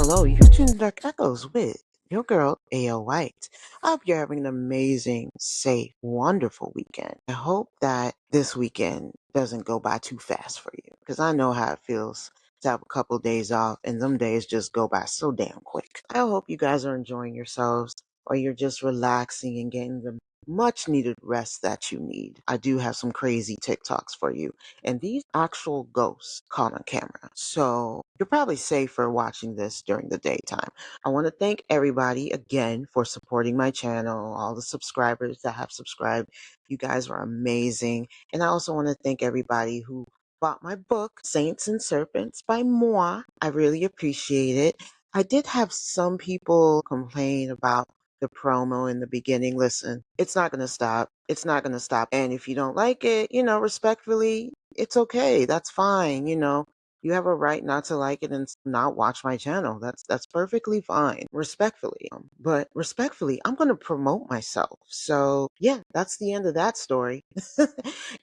Hello, you're tuned to Dark Echoes with your girl, A.O. White. I hope you're having an amazing, safe, wonderful weekend. I hope that this weekend doesn't go by too fast for you, because I know how it feels to have a couple days off, and them days just go by so damn quick. I hope you guys are enjoying yourselves, or you're just relaxing and getting the much needed rest that you need. I do have some crazy TikToks for you, and these actual ghosts caught on camera. So you're probably safer watching this during the daytime. I want to thank everybody again for supporting my channel, all the subscribers that have subscribed. You guys are amazing. And I also want to thank everybody who bought my book, Saints and Serpents by Moi. I really appreciate it. I did have some people complain about the promo in the beginning. Listen, it's not going to stop. It's not going to stop. And if you don't like it, respectfully, it's okay. That's fine. You have a right not to like it and not watch my channel. That's perfectly fine. Respectfully. But respectfully, I'm going to promote myself. So yeah, that's the end of that story.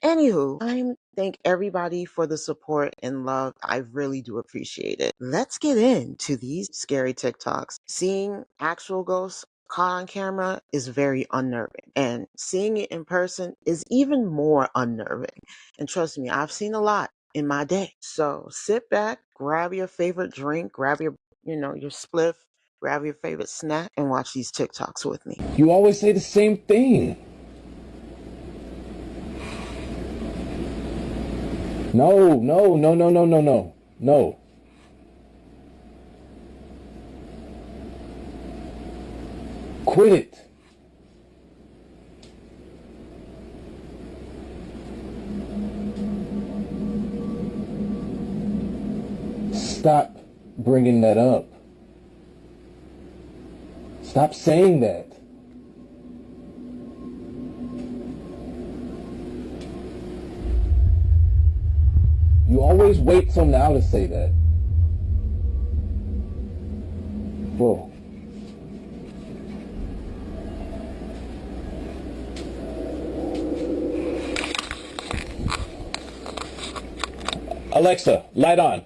Anywho, I thank everybody for the support and love. I really do appreciate it. Let's get into these scary TikToks. Seeing actual ghosts caught on camera is very unnerving, and seeing it in person is even more unnerving. And trust me, I've seen a lot in my day. So sit back, grab your favorite drink, grab your spliff, grab your favorite snack, and watch these TikToks with me. You always say the same thing. No, no, no, no, no, no, no, no. Quit it. Stop bringing that up. Stop saying that. You always wait till now to say that. Whoa. Alexa, light on.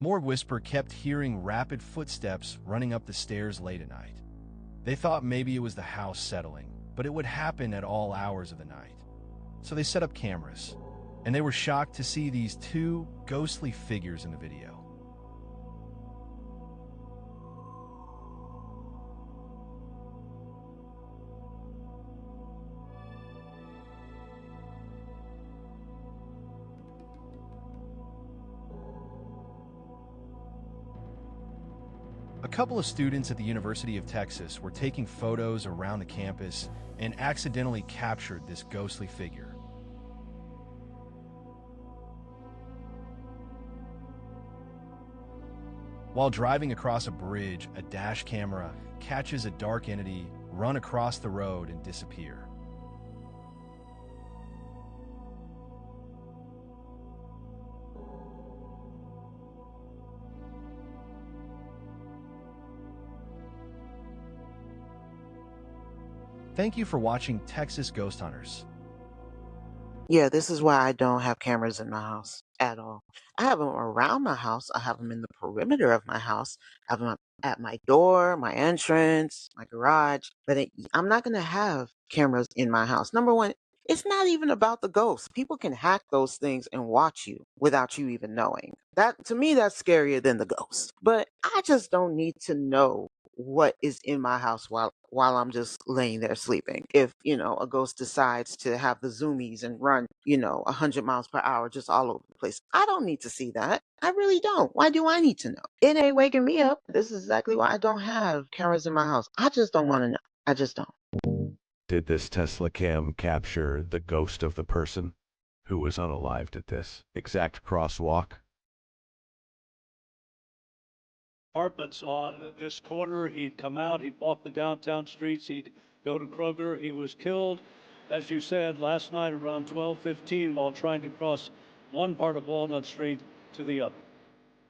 More Whisper kept hearing rapid footsteps running up the stairs late at night. They thought maybe it was the house settling, but it would happen at all hours of the night. So they set up cameras, and they were shocked to see these two ghostly figures in the video. A couple of students at the University of Texas were taking photos around the campus and accidentally captured this ghostly figure. While driving across a bridge, a dash camera catches a dark entity run across the road and disappear. Thank you for watching Texas Ghost Hunters. Yeah, this is why I don't have cameras in my house at all. I have them around my house. I have them in the perimeter of my house. I have them at my door, my entrance, my garage, but I'm not going to have cameras in my house. Number one, it's not even about the ghosts. People can hack those things and watch you without you even knowing. That, to me, that's scarier than the ghosts. But I just don't need to know what is in my house while I'm just laying there sleeping. If, a ghost decides to have the zoomies and run, 100 miles per hour just all over the place. I don't need to see that. I really don't. Why do I need to know? It ain't waking me up. This is exactly why I don't have cameras in my house. I just don't want to know. I just don't. Did this Tesla cam capture the ghost of the person who was unalived at this exact crosswalk? Apartments on this corner. He'd come out, he'd walk the downtown streets, he'd go to Kroger. He was killed, as you said, last night around 12:15 while trying to cross one part of Walnut Street to the other.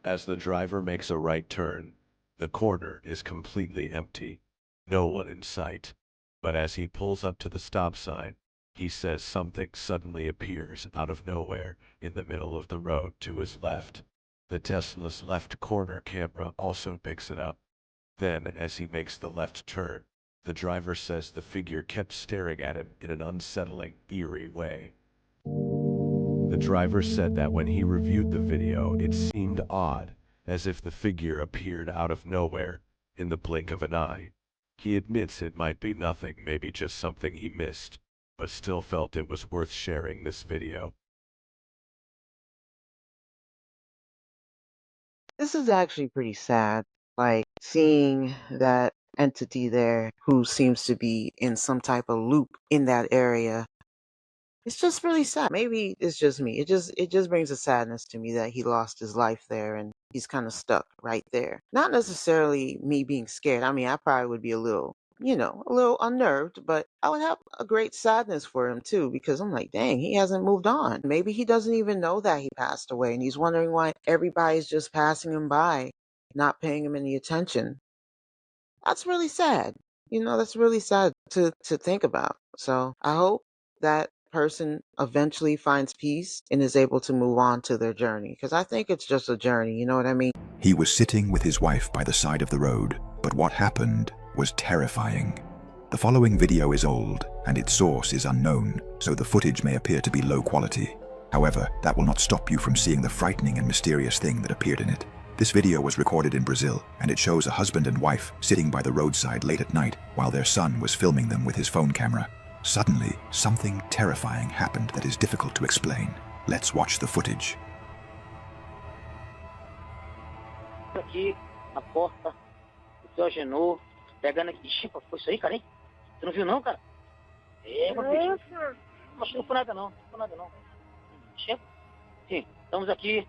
As the driver makes a right turn, the corner is completely empty. No one in sight. But as he pulls up to the stop sign, he says something suddenly appears out of nowhere in the middle of the road to his left. The Tesla's left corner camera also picks it up. Then, as he makes the left turn, the driver says the figure kept staring at him in an unsettling, eerie way. The driver said that when he reviewed the video, it seemed odd, as if the figure appeared out of nowhere, in the blink of an eye. He admits it might be nothing, maybe just something he missed, but still felt it was worth sharing this video. This is actually pretty sad. Like seeing that entity there who seems to be in some type of loop in that area. It's just really sad. Maybe it's just me. It just brings a sadness to me that he lost his life there and he's kind of stuck right there. Not necessarily me being scared. I mean, I probably would be a little unnerved, but I would have a great sadness for him too because I'm like, dang, he hasn't moved on. Maybe he doesn't even know that he passed away and he's wondering why everybody's just passing him by, not paying him any attention. That's really sad. That's really sad to think about. So I hope that person eventually finds peace and is able to move on to their journey because I think it's just a journey. You know what I mean? He was sitting with his wife by the side of the road, but what happened was terrifying. The following video is old and its source is unknown, so the footage may appear to be low quality. However, that will not stop you from seeing the frightening and mysterious thing that appeared in it. This video was recorded in Brazil, and it shows a husband and wife sitting by the roadside late at night while their son was filming them with his phone camera. Suddenly, something terrifying happened that is difficult to explain. Let's watch the footage. Aqui, a porta, o seu Agenor, pegando aqui. Chico, foi isso aí, cara, hein? Você não viu não, cara? É, meu filho. Acho que não foi nada não, não foi nada não. Chico? Sim, estamos aqui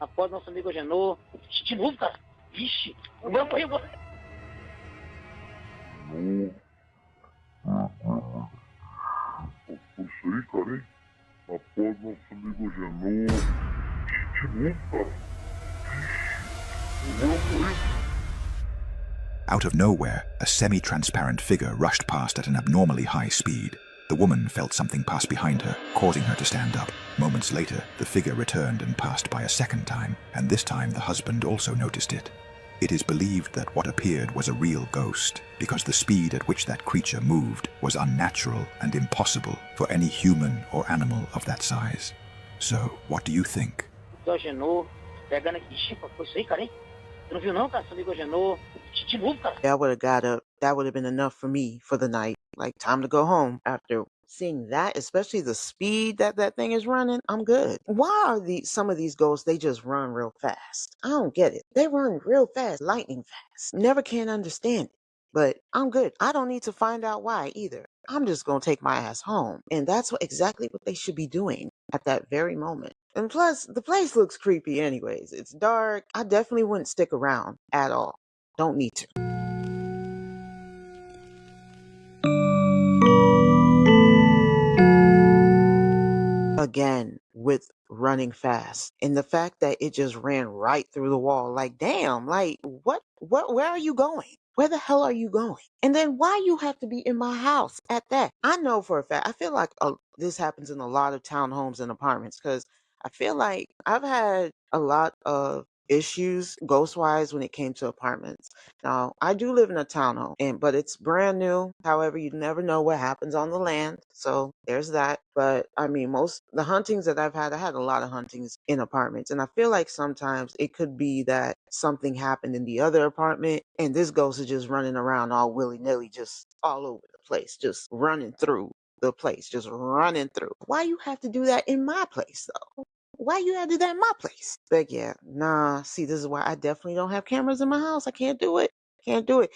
após nosso amigo Agenor. De novo, cara? Vixe, o meu correu. Foi isso aí, cara, hein? Após nosso amigo Agenor. De novo, cara? Out of nowhere, a semi-transparent figure rushed past at an abnormally high speed. The woman felt something pass behind her, causing her to stand up. Moments later, the figure returned and passed by a second time, and this time the husband also noticed it. It is believed that what appeared was a real ghost, because the speed at which that creature moved was unnatural and impossible for any human or animal of that size. So, what do you think? O seu Agenor, pegando aqui. Chico, foi isso aí, cara, hein? Você não viu não, cara? Seu amigo Agenor. De novo, cara? I would have got up. That would have been enough for me for the night. Like, time to go home. After seeing that, especially the speed that that thing is running, I'm good. Why are some of these ghosts, they just run real fast? I don't get it. They run real fast, lightning fast. Never can understand it. But I'm good. I don't need to find out why either. I'm just going to take my ass home. And that's exactly what they should be doing at that very moment. And plus, the place looks creepy anyways. It's dark. I definitely wouldn't stick around at all. Don't need to. Again, with running fast and the fact that it just ran right through the wall. Like, damn, like where are you going? Where the hell are you going? And then why you have to be in my house at that? I know for a fact, I feel like this happens in a lot of townhomes and apartments because I feel like I've had a lot of issues ghost-wise when it came to apartments. Now, I do live in a townhome, but it's brand new. However, you never know what happens on the land. So there's that. But I mean, most the huntings that I had a lot of huntings in apartments. And I feel like sometimes it could be that something happened in the other apartment and this ghost is just running around all willy-nilly, just all over the place, just running through the place, just running through. Why you have to do that in my place though? Why you gotta do that in my place? But yeah, nah, see, this is why I definitely don't have cameras in my house. I can't do it. Can't do it.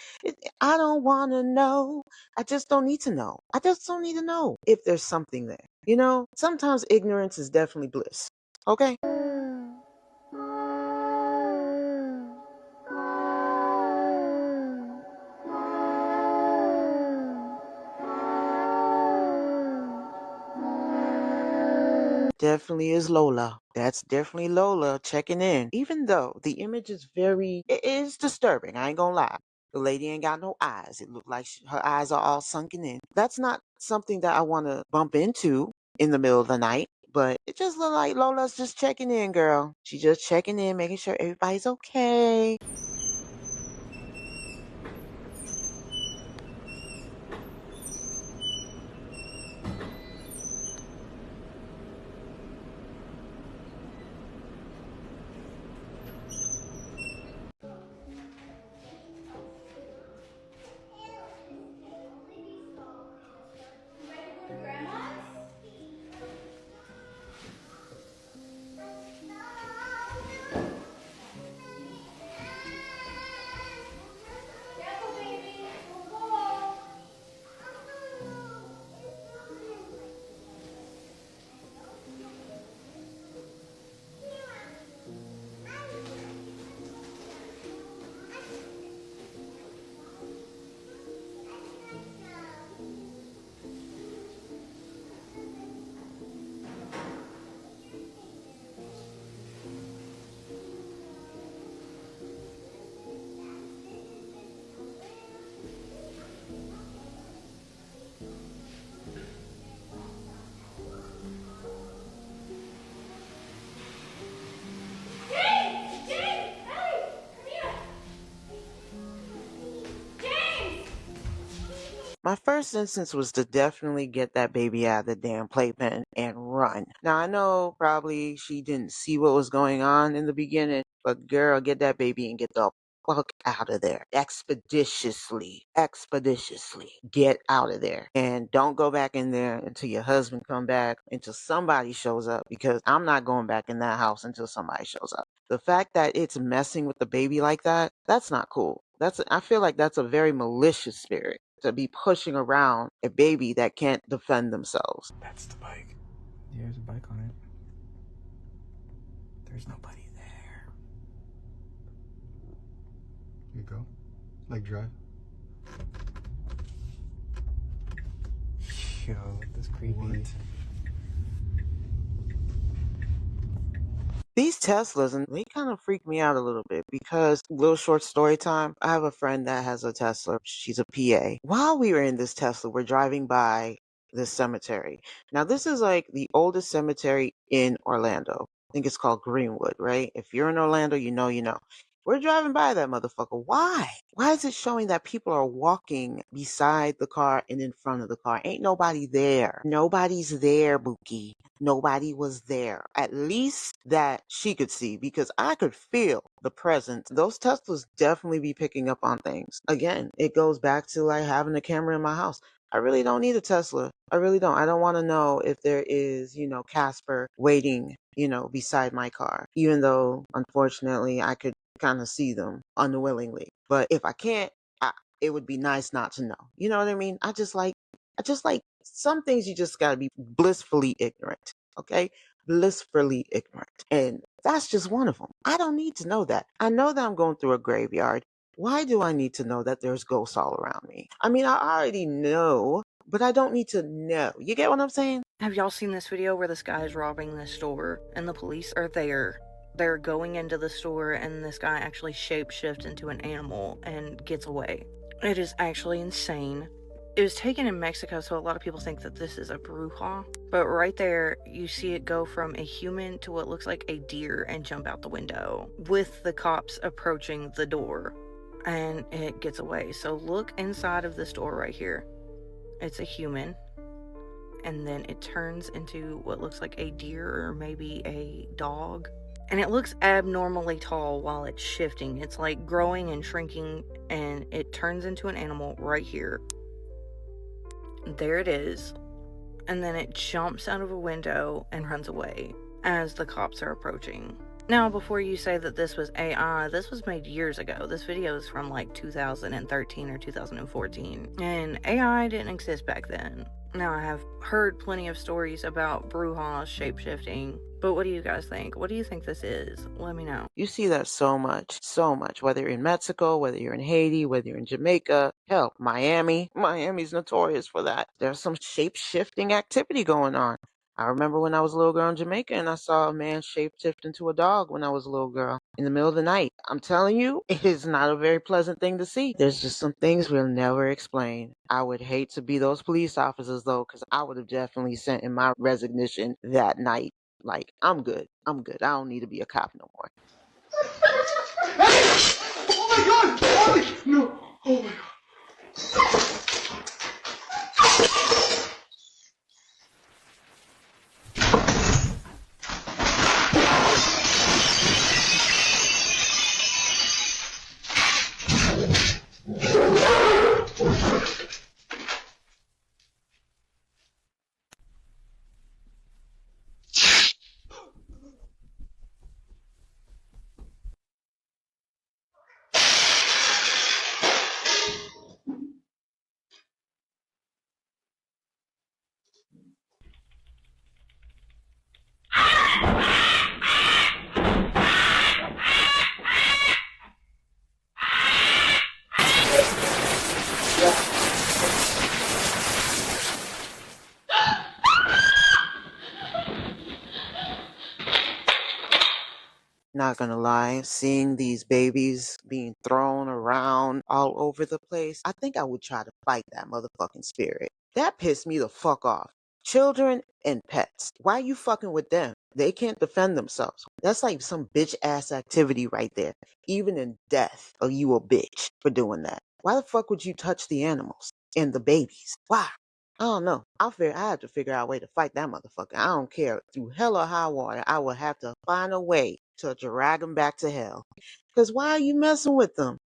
I don't want to know. I just don't need to know. I just don't need to know if there's something there. You know, sometimes ignorance is definitely bliss. Okay? Definitely is Lola. That's definitely Lola checking in. Even though the image is it is disturbing. I ain't gonna lie. The lady ain't got no eyes. It looked like her eyes are all sunken in. That's not something that I want to bump into in the middle of the night. But it just looked like Lola's just checking in, girl. She's just checking in, making sure everybody's okay. My first instance was to definitely get that baby out of the damn playpen and run. Now, I know probably she didn't see what was going on in the beginning, but girl, get that baby and get the fuck out of there. Expeditiously. Expeditiously. Get out of there. And don't go back in there until your husband come back, until somebody shows up, because I'm not going back in that house until somebody shows up. The fact that it's messing with the baby like that, that's not cool. I feel like that's a very malicious spirit to be pushing around a baby that can't defend themselves. That's the bike. Yeah, there's a bike on it. There's nobody there. You go. Like drive. Yo, that's creepy. What? These Teslas, and they kind of freak me out a little bit because, little short story time, I have a friend that has a Tesla. She's a PA. While we were in this Tesla, we're driving by this cemetery. Now, this is like the oldest cemetery in Orlando. I think it's called Greenwood, right? If you're in Orlando, you know, you know. We're driving by that motherfucker. Why? Why is it showing that people are walking beside the car and in front of the car? Ain't nobody there. Nobody's there, Buki. Nobody was there. At least that she could see, because I could feel the presence. Those Teslas definitely be picking up on things. Again, it goes back to like having a camera in my house. I really don't need a Tesla. I really don't. I don't want to know if there is, Casper waiting, beside my car, even though unfortunately I could kind of see them unwillingly. But if I can't, it would be nice not to know. You know what I mean? I just like some things you just gotta be blissfully ignorant. Okay? Blissfully ignorant. And that's just one of them. I don't need to know that. I know that I'm going through a graveyard. Why do I need to know that there's ghosts all around me? I mean, I already know, but I don't need to know. You get what I'm saying? Have y'all seen this video where this guy is robbing this store and the police are there? They're going into the store and this guy actually shapeshifts into an animal and gets away. It is actually insane. It was taken in Mexico, so a lot of people think that this is a bruja. But right there, you see it go from a human to what looks like a deer and jump out the window with the cops approaching the door. And it gets away. So look inside of this door right here. It's a human. And then it turns into what looks like a deer or maybe a dog. And it looks abnormally tall while it's shifting. It's like growing and shrinking, and it turns into an animal right here. There it is. And then it jumps out of a window and runs away as the cops are approaching. Now, before you say that this was AI, this was made years ago. This video is from like 2013 or 2014, and AI didn't exist back then. Now, I have heard plenty of stories about brujas shape-shifting, but what do you guys think? What do you think this is? Let me know. You see that so much, whether you're in Mexico, whether you're in Haiti, whether you're in Jamaica, hell, Miami. Miami's notorious for that. There's some shape-shifting activity going on. I remember when I was a little girl in Jamaica and I saw a man shape-shift into a dog when I was a little girl in the middle of the night. I'm telling you, it is not a very pleasant thing to see. There's just some things we'll never explain. I would hate to be those police officers though, because I would have definitely sent in my resignation that night. Like, I'm good. I don't need to be a cop no more. Oh my God! Oh my... No! Oh my God! Not gonna lie, seeing these babies being thrown around all over the place, I think I would try to fight that motherfucking spirit. That pissed me the fuck off. Children and pets. Why you fucking with them? They can't defend themselves. That's like some bitch ass activity right there. Even in death, are you a bitch for doing that? Why the fuck would you touch the animals and the babies? Why? I don't know. I have to figure out a way to fight that motherfucker. I don't care. Through hell or high water, I will have to find a way to drag them back to hell. Because why are you messing with them?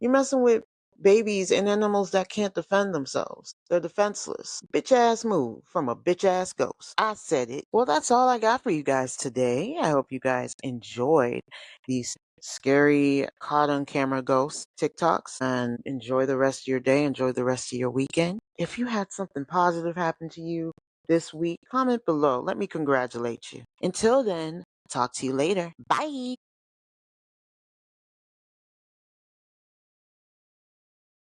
You're messing with babies and animals that can't defend themselves. They're defenseless. Bitch ass move from a bitch ass ghost. I said it. Well, that's all I got for you guys today. I hope you guys enjoyed these scary caught on camera ghost TikToks, and enjoy the rest of your day. Enjoy the rest of your weekend. If you had something positive happen to you this week, comment below. Let me congratulate you. Until then, talk to you later. Bye.